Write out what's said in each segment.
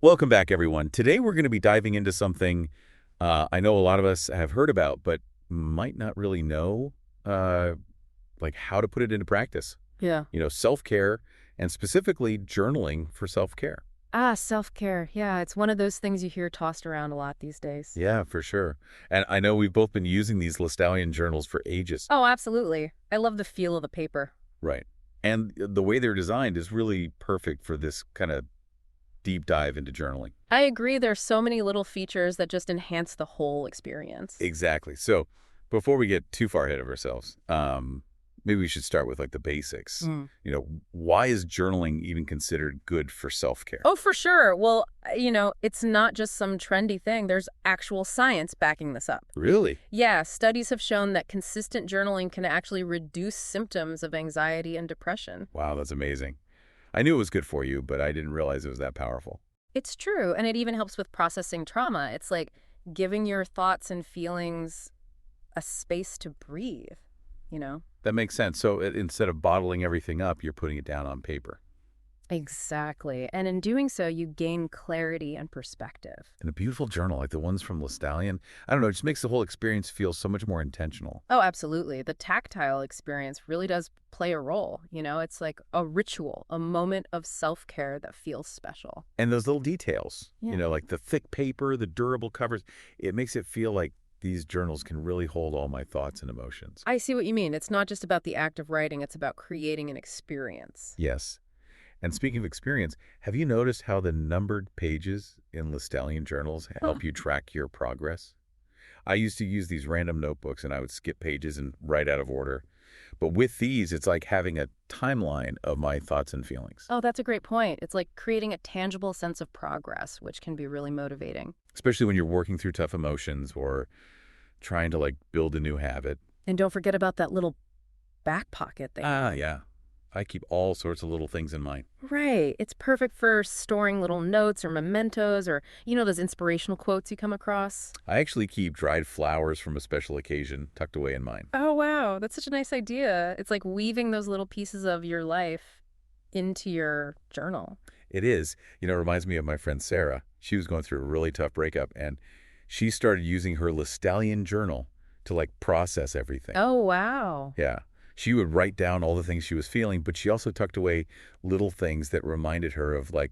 Welcome back, everyone. Today we're going to be diving into something I know a lot of us have heard about, but might not really know, uh, like how to put it into practice. Yeah. Self-care and specifically journaling for self-care. Self-care. Yeah, it's one of those things you hear tossed around a lot these days. Yeah, for sure. And I know we've both been using these Lestallion journals for ages. Oh, absolutely. I love the feel of the paper. Right. And the way they're designed is really perfect for this kind of deep dive into journaling. I agree, there's so many little features that just enhance the whole experience. Exactly. So before we get too far ahead of ourselves, maybe we should start with like the basics. Mm. Why is journaling even considered good for self-care? Oh, for sure. Well, it's not just some trendy thing. There's actual science backing this up. Really? Yeah, studies have shown that consistent journaling can actually reduce symptoms of anxiety and depression. Wow, that's amazing. I knew it was good for you, but I didn't realize it was that powerful. It's true, and it even helps with processing trauma. It's like giving your thoughts and feelings a space to breathe, you know? That makes sense. So instead of bottling everything up, you're putting it down on paper. Exactly. And in doing so, you gain clarity and perspective. And a beautiful journal like the ones from Lestallion, I don't know, it just makes the whole experience feel so much more intentional. Oh, absolutely. The tactile experience really does play a role. It's like a ritual, a moment of self-care that feels special. And those little details, Yeah. like the thick paper, the durable covers, it makes it feel like these journals can really hold all my thoughts and emotions. I see what you mean. It's not just about the act of writing, it's about creating an experience. Yes. And speaking of experience, have you noticed how the numbered pages in Lestallion journals Huh. help you track your progress? I used to use these random notebooks and I would skip pages and write out of order. But with these, it's like having a timeline of my thoughts and feelings, Oh, that's a great point. It's like creating a tangible sense of progress, which can be really motivating. especially when you're working through tough emotions or trying to like build a new habit. And don't forget about that little back pocket thing. Yeah. I keep all sorts of little things in mind. Right. It's perfect for storing little notes or mementos or, those inspirational quotes you come across. I actually keep dried flowers from a special occasion tucked away in mine. Oh, wow. That's such a nice idea. It's like weaving those little pieces of your life into your journal. It is. It reminds me of my friend Sarah. She was going through a really tough breakup, and she started using her Lestallion journal to like process everything. Oh, wow. Yeah. She would write down all the things she was feeling, but she also tucked away little things that reminded her of like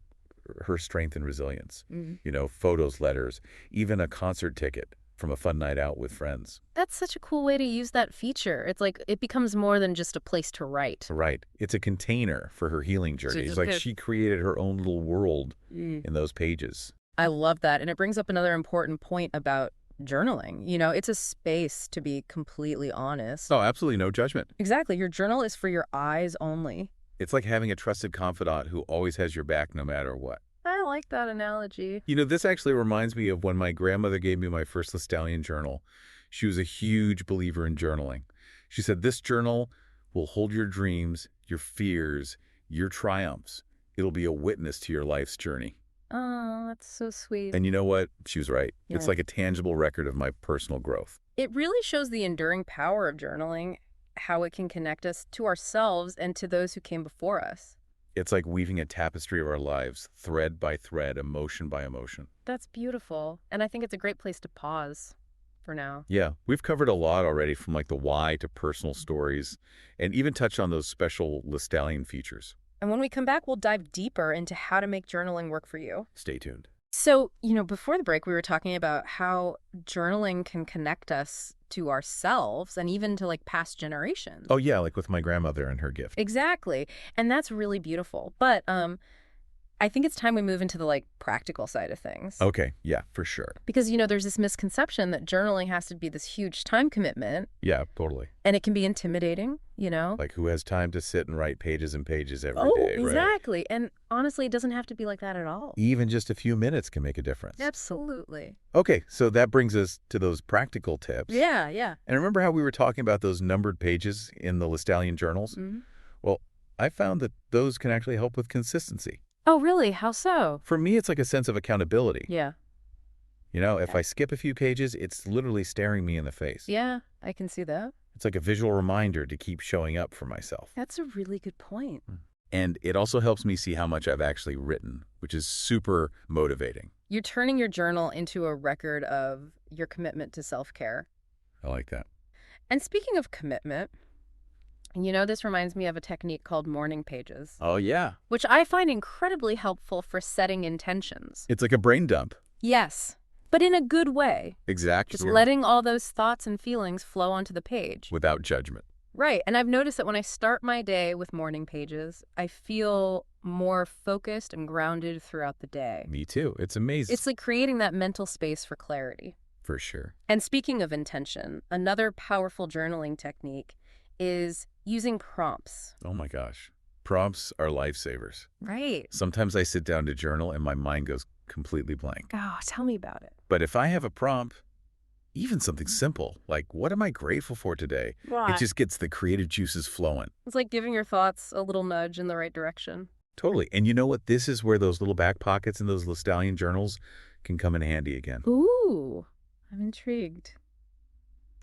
her strength and resilience. Mhm. Photos, letters, even a concert ticket from a fun night out with friends. That's such a cool way to use that feature. It's like it becomes more than just a place to write. Right. It's a container for her healing journey. It's just like kind of- she created her own little world Mm. in those pages. I love that. And it brings up another important point about journaling. It's a space to be completely honest. Oh, absolutely no judgment. Exactly. Your journal is for your eyes only. It's like having a trusted confidant who always has your back no matter what. I like that analogy. This actually reminds me of when my grandmother gave me my first Lestallion journal. She was a huge believer in journaling. She said, this journal will hold your dreams, your fears, your triumphs. It'll be a witness to your life's journey. Oh, that's so sweet. And you know what? She was right. Yeah. It's like a tangible record of my personal growth. It really shows the enduring power of journaling, how it can connect us to ourselves and to those who came before us. It's like weaving a tapestry of our lives, thread by thread, emotion by emotion. That's beautiful. And I think it's a great place to pause for now. Yeah, we've covered a lot already, from like the why to personal stories, and even touched on those special Lestallion features. And when we come back, we'll dive deeper into how to make journaling work for you. Stay tuned. So, before the break, we were talking about how journaling can connect us to ourselves and even to like past generations. Oh yeah, like with my grandmother and her gift. Exactly. And that's really beautiful. But I think it's time we move into the like practical side of things. Okay, yeah, for sure. Because, there's this misconception that journaling has to be this huge time commitment Yeah, totally. and it can be intimidating. Like who has time to sit and write pages and pages every Oh, day, right? exactly. And honestly, it doesn't have to be like that at all. Even just a few minutes can make a difference. Absolutely. Okay, so that brings us to those practical tips. Yeah, yeah. And remember how we were talking about those numbered pages in the Lestallion journals? Hmm. Well, I found that those can actually help with consistency. Oh, really? How so? For me, it's like a sense of accountability. Yeah. If I skip a few pages, it's literally staring me in the face. Yeah, I can see that. It's like a visual reminder to keep showing up for myself. That's a really good point. And it also helps me see how much I've actually written, which is super motivating. You're turning your journal into a record of your commitment to self-care. I like that. And speaking of commitment, this reminds me of a technique called morning pages, Oh, yeah. which I find incredibly helpful for setting intentions. It's like a brain dump. Yes, but in a good way. Exactly. Just letting all those thoughts and feelings flow onto the page. Without judgment. Right, and I've noticed that when I start my day with morning pages, I feel more focused and grounded throughout the day. Me too. It's amazing. It's like creating that mental space for clarity. For sure. And speaking of intention, another powerful journaling technique is using prompts. Oh my gosh. Prompts are lifesavers. Right. Sometimes I sit down to journal and my mind goes completely blank. Oh, tell me about it. But if I have a prompt, even something simple, like what am I grateful for today? It just gets the creative juices flowing. It's like giving your thoughts a little nudge in the right direction. Totally. And you know what? This is where those little back pockets in those Lestallion journals can come in handy again. Ooh, I'm intrigued.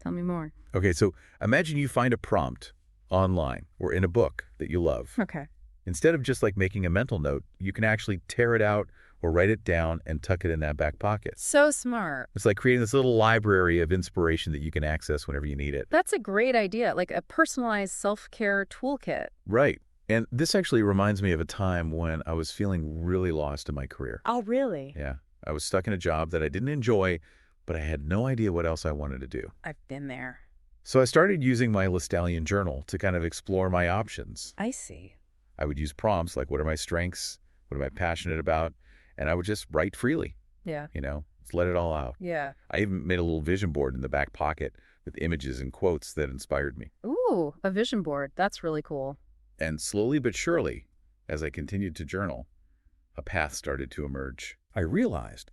Tell me more. Okay, so imagine you find a prompt online or in a book that you love. Okay. Instead of just like making a mental note, you can actually tear it out or write it down and tuck it in that back pocket. So smart. It's like creating this little library of inspiration that you can access whenever you need it. That's a great idea, like a personalized self-care toolkit. Right. And this actually reminds me of a time when I was feeling really lost in my career. Oh, really? Yeah. I was stuck in a job that I didn't enjoy, but I had no idea what else I wanted to do. I've been there. So I started using my Lestallion journal to kind of explore my options. I see. I would use prompts like, what are my strengths? What am I passionate about? And I would just write freely, Yeah. just let it all out. Yeah. I even made a little vision board in the back pocket with images and quotes that inspired me. Ooh, a vision board. That's really cool. And slowly but surely, as I continued to journal, a path started to emerge. I realized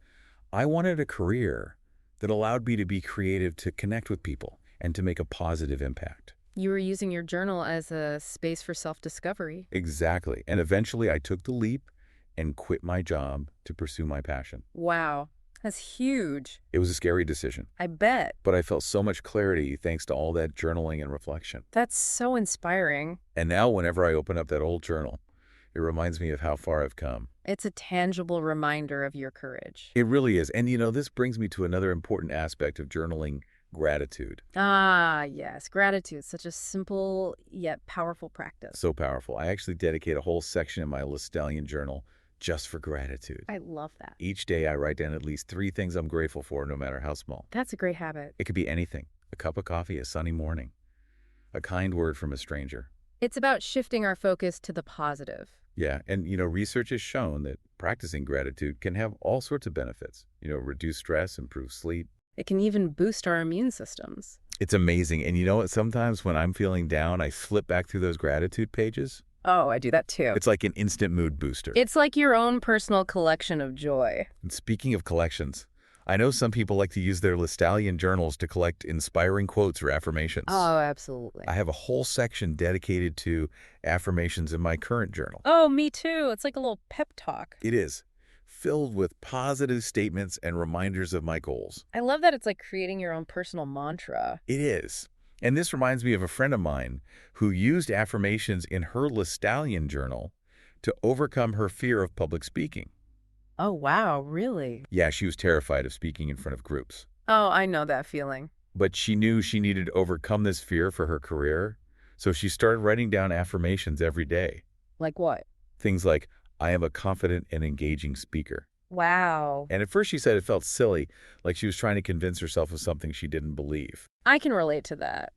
I wanted a career that allowed me to be creative, to connect with people, and to make a positive impact. You were using your journal as a space for self-discovery. Exactly. And eventually I took the leap and quit my job to pursue my passion. Wow, that's huge. It was a scary decision, I bet. but I felt so much clarity thanks to all that journaling and reflection. That's so inspiring. And now whenever I open up that old journal, it reminds me of how far I've come. It's a tangible reminder of your courage. It really is. And this brings me to another important aspect of journaling: gratitude. Ah, yes. Gratitude, such a simple yet powerful practice. So powerful. I actually dedicate a whole section in my Lestallion journal just for gratitude. I love that. Each day I write down at least 3 things I'm grateful for, no matter how small. That's a great habit. It could be anything: a cup of coffee, a sunny morning, a kind word from a stranger. It's about shifting our focus to the positive. Yeah, and research has shown that practicing gratitude can have all sorts of benefits. Reduce stress, improve sleep. It can even boost our immune systems. It's amazing. And you know what? Sometimes when I'm feeling down, I flip back through those gratitude pages. Oh, I do that too. It's like an instant mood booster. It's like your own personal collection of joy. And speaking of collections, I know some people like to use their Lestallion journals to collect inspiring quotes or affirmations. Oh, absolutely. I have a whole section dedicated to affirmations in my current journal. Oh, me too. It's like a little pep talk. It is filled with positive statements and reminders of my goals. I love that it's like creating your own personal mantra. It is. And this reminds me of a friend of mine who used affirmations in her Lestallion journal to overcome her fear of public speaking. Oh, wow, really? Yeah, she was terrified of speaking in front of groups. Oh, I know that feeling. But she knew she needed to overcome this fear for her career, so she started writing down affirmations every day. Like what? Things like, I am a confident and engaging speaker. Wow. And at first she said it felt silly, like she was trying to convince herself of something she didn't believe. I can relate to that.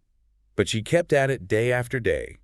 But she kept at it day after day,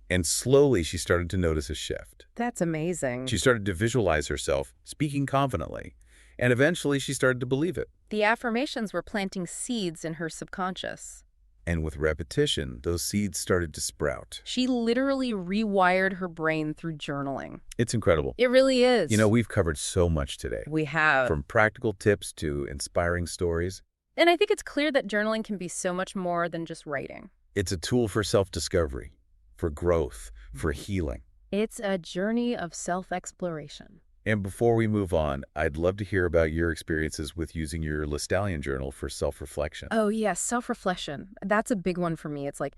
and slowly she started to notice a shift. That's amazing. She started to visualize herself speaking confidently, and eventually she started to believe it. The affirmations were planting seeds in her subconscious. And with repetition, those seeds started to sprout. She literally rewired her brain through journaling. It's incredible. It really is. We've covered so much today. We have. From practical tips to inspiring stories. And I think it's clear that journaling can be so much more than just writing. It's a tool for self-discovery, for growth, for healing. It's a journey of self-exploration. And before we move on, I'd love to hear about your experiences with using your Lestallion journal for self-reflection. Oh, yes, self-reflection. That's a big one for me. It's like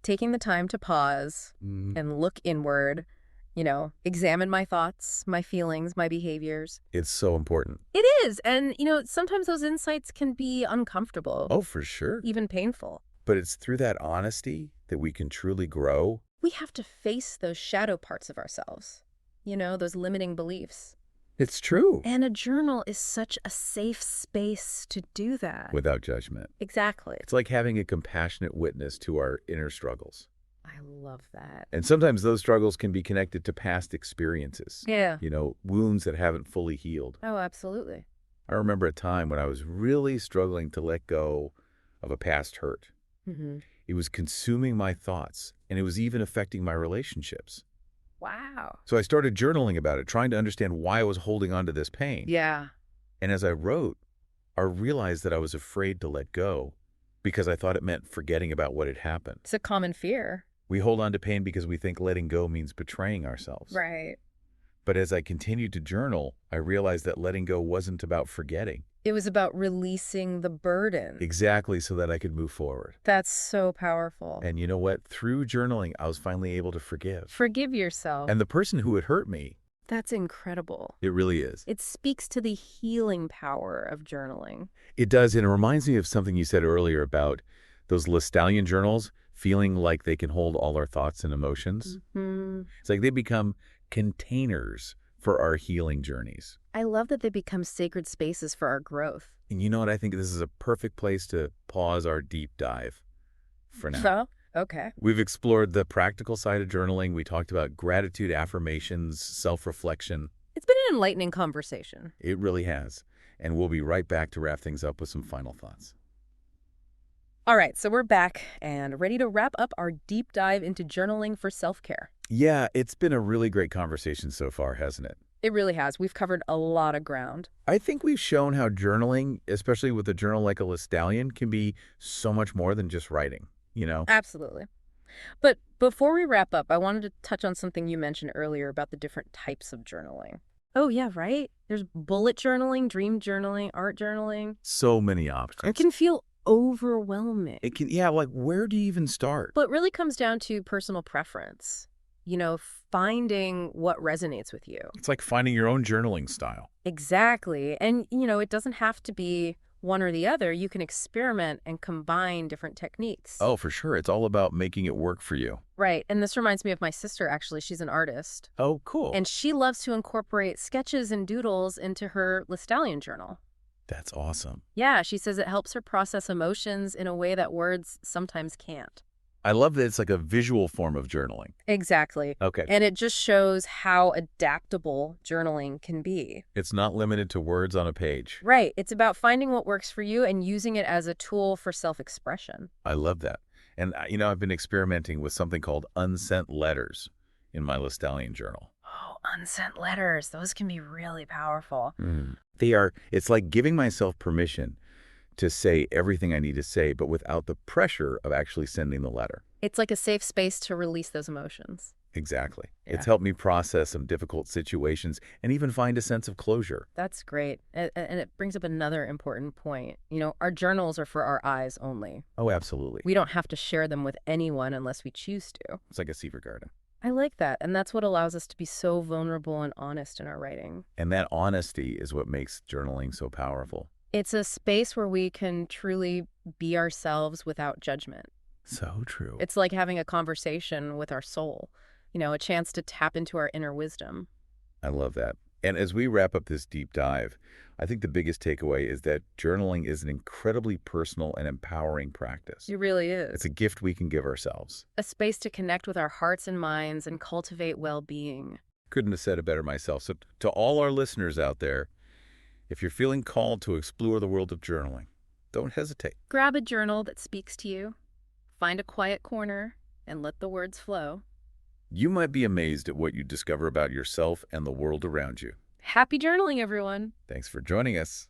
taking the time to pause and look inward examine my thoughts, my feelings, my behaviors. It's so important. It is. And, sometimes those insights can be uncomfortable, Oh, for sure. even painful. But it's through that honesty that we can truly grow. We have to face those shadow parts of ourselves, those limiting beliefs. It's true. And a journal is such a safe space to do that. Without judgment. Exactly. It's like having a compassionate witness to our inner struggles. I love that. And sometimes those struggles can be connected to past experiences. Yeah. Wounds that haven't fully healed. Oh, absolutely. I remember a time when I was really struggling to let go of a past hurt. Mm-hmm. It was consuming my thoughts, and it was even affecting my relationships. Wow. So I started journaling about it, trying to understand why I was holding on to this pain. Yeah. And as I wrote, I realized that I was afraid to let go because I thought it meant forgetting about what had happened. It's a common fear. We hold on to pain because we think letting go means betraying ourselves. Right. But as I continued to journal, I realized that letting go wasn't about forgetting. It was about releasing the burden. Exactly, so that I could move forward. That's so powerful. And you know what? Through journaling, I was finally able to forgive. Forgive yourself. And the person who had hurt me. That's incredible. It really is. It speaks to the healing power of journaling. It does, and it reminds me of something you said earlier about those Lestallion journals feeling like they can hold all our thoughts and emotions. Mm-hmm. It's like they become containers for our healing journeys. I love that they become sacred spaces for our growth. And you know what? I think this is a perfect place to pause our deep dive for now. So, okay. We've explored the practical side of journaling. We talked about gratitude, affirmations, self-reflection. It's been an enlightening conversation. It really has. And we'll be right back to wrap things up with some final thoughts. All right, so we're back and ready to wrap up our deep dive into journaling for self-care. Yeah, it's been a really great conversation so far, hasn't it? It really has. We've covered a lot of ground. I think we've shown how journaling, especially with a journal like a Lestallion, can be so much more than just writing, Absolutely. But before we wrap up, I wanted to touch on something you mentioned earlier about the different types of journaling. Oh, yeah, right? There's bullet journaling, dream journaling, art journaling. So many options. It can feel overwhelming. It can, yeah, like where do you even start? But it really comes down to personal preference. Finding what resonates with you. It's like finding your own journaling style. Exactly. And, it doesn't have to be one or the other. You can experiment and combine different techniques. Oh, for sure. It's all about making it work for you. Right. And this reminds me of my sister, actually. She's an artist. Oh, cool. And she loves to incorporate sketches and doodles into her Lestallion journal. That's awesome. Yeah, she says it helps her process emotions in a way that words sometimes can't. I love that it's like a visual form of journaling. Exactly. Okay. And it just shows how adaptable journaling can be. It's not limited to words on a page. Right. It's about finding what works for you and using it as a tool for self-expression. I love that. And, I've been experimenting with something called unsent letters in my Lestallion journal. Oh, unsent letters. Those can be really powerful. It's like giving myself permission to say everything I need to say, but without the pressure of actually sending the letter. It's like a safe space to release those emotions. Exactly. Yeah. It's helped me process some difficult situations and even find a sense of closure. That's great. And it brings up another important point. Our journals are for our eyes only. Oh, absolutely. We don't have to share them with anyone unless we choose to. It's like a secret garden. I like that. And that's what allows us to be so vulnerable and honest in our writing. And that honesty is what makes journaling so powerful. It's a space where we can truly be ourselves without judgment. So true. It's like having a conversation with our soul, a chance to tap into our inner wisdom. I love that. And as we wrap up this deep dive, I think the biggest takeaway is that journaling is an incredibly personal and empowering practice. It really is. It's a gift we can give ourselves. A space to connect with our hearts and minds and cultivate well-being. Couldn't have said it better myself. So to all our listeners out there, if you're feeling called to explore the world of journaling, don't hesitate. Grab a journal that speaks to you, find a quiet corner, and let the words flow. You might be amazed at what you discover about yourself and the world around you. Happy journaling, everyone. Thanks for joining us.